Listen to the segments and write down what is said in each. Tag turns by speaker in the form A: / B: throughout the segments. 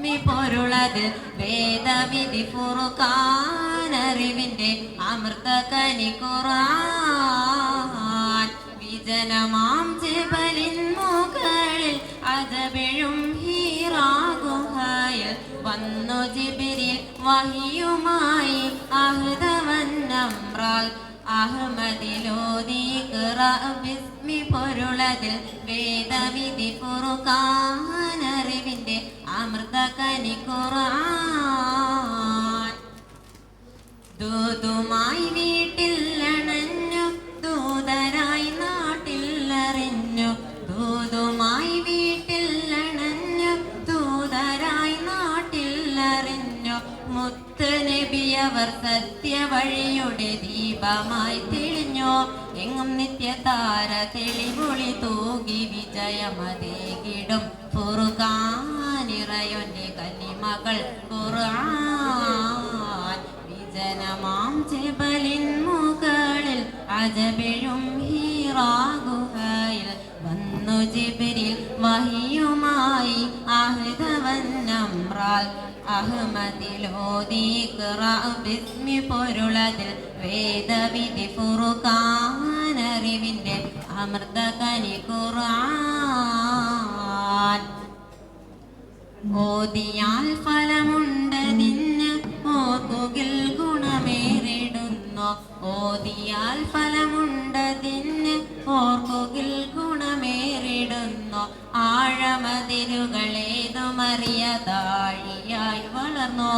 A: ബിസ്മി പൊരുളതിൽ വേദവിധി ഫുർഖാൻ അറിവിന്റെ അമൃതകനി ഖുർആൻ വിജനമാം ജബലിൻ മുകളിൽ അജബിഴും ഹീറാ ഗുഹയിൽ വന്നു ജിബ്രീൽ വഹിയുമായി അഹ്ദവന്നമ്രാൽ അഹ്മദിലോദി ഖുറാ ബിസ്മി പൊരുളതിൽ വേദവിധി ഫുർഖാൻ അറിവിന്റെ അമൃതകനി ഖുർആൻ ദൂതുമായി വീട്ടിൽ അണഞ്ഞു ദൂതരായി നാട്ടിൽ അറിഞ്ഞു ദൂതുമായി വീട്ടിൽ അണഞ്ഞു ദൂതരായി നാട്ടിൽ അറിഞ്ഞു മുത്ത് നബിയവർ സത്യവഴിയുടെ ദീപമായി തെളിഞ്ഞു എങ്ങും നിത്യതാര തെളിപൊളി തൂകി വിജയമതേകിടും ഫുർഖാനിറയൊന്റെ കലിമകൾ ഖുർആൻ വിജനമാം ജബലിൻ മുകളിൽ അജബിഴും ഹീറാ ഗുഹയിൽ വന്നു ജിബ്രീൽ വഹിയുമായി അഹ്ദവന്നമ്രാൽ അഹ്മദിലോദി ഖുറാ ബിസ്മി പൊരുളതിൽ വേദവിധി ഫുർഖാൻ അറിവിന്റെ അമൃതകനി ഖുർആൻ ഓതിയാൽ ഫലമുണ്ടതിന് ഓർക്കുകിൽ ഗുണമേറിടുന്നു ഓതിയാൽ ഫലമുണ്ടതിന് ഓർക്കുകിൽ ഗുണമേറിടുന്നു ആഴമതിരുകളേതുമറിയതാഴിയായി വളർന്നു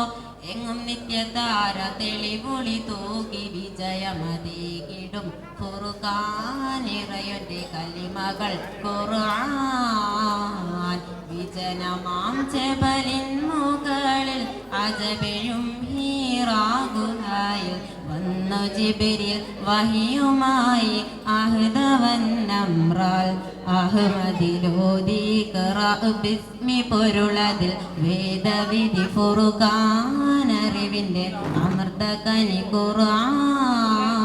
A: എങ്ങും നിത്യതാര തെളിപൊളി തൂകി വിജയമതേകിടും ഫുർഖാനിറയൊന്റെ കലിമകൾ ഖുർആൻ വിജനമാം ജബലിൻ മുകളിൽ അജബിഴും ഹീറാ ഗുഹയിൽ വന്നു ജിബ്രീൽ വഹിയുമായി അഹ്ദവന്നമ്രാൽ അഹ്മദിലോദി ഖുറാ ബിസ്മി പൊരുളതിൽ വേദവിധി ഫുർഖാൻ അറിവിന്റെ അമൃതകനി ഖുർആൻ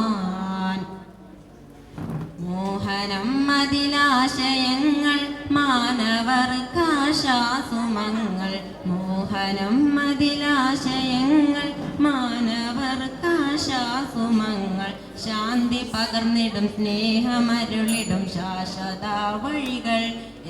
A: മോഹനം അതിലാശയങ്ങൾ മാനവർക്കാശാസുമങ്ങൾ മോഹനം അതിലാശയങ്ങൾ മാനവർക്കാശാസുമങ്ങൾ ശാന്തി പകർന്നിടും സ്നേഹമരുളിടും ശാശ്വത വഴികൾ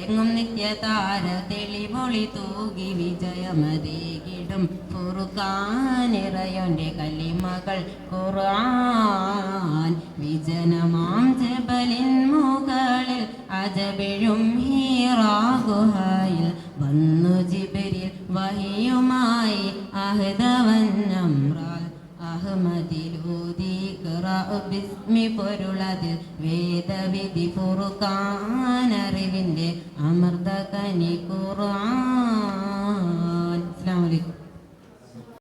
A: എങ്ങും നിത്യതാര തെളിപൊളി തൂകി വിജയമതേകിടും ഫുർഖാനിറയൊന്റെ കലിമകൾ ഖുർആൻ വിജനമാം ജബലിൻ മുകളിൽ അജബിഴും ഹീറാ ഗുഹയിൽ വന്നു ജിബ്രീൽ വഹിയുമായി അഹ്ദവന്നമ്രാൽ അഹ്മദിലോദി ഖുറാ ബിസ്മി പൊരുളതിൽ വേദവിധി ഫുർഖാൻ അറിവിന്റെ അമൃതകനി ഖുർആൻ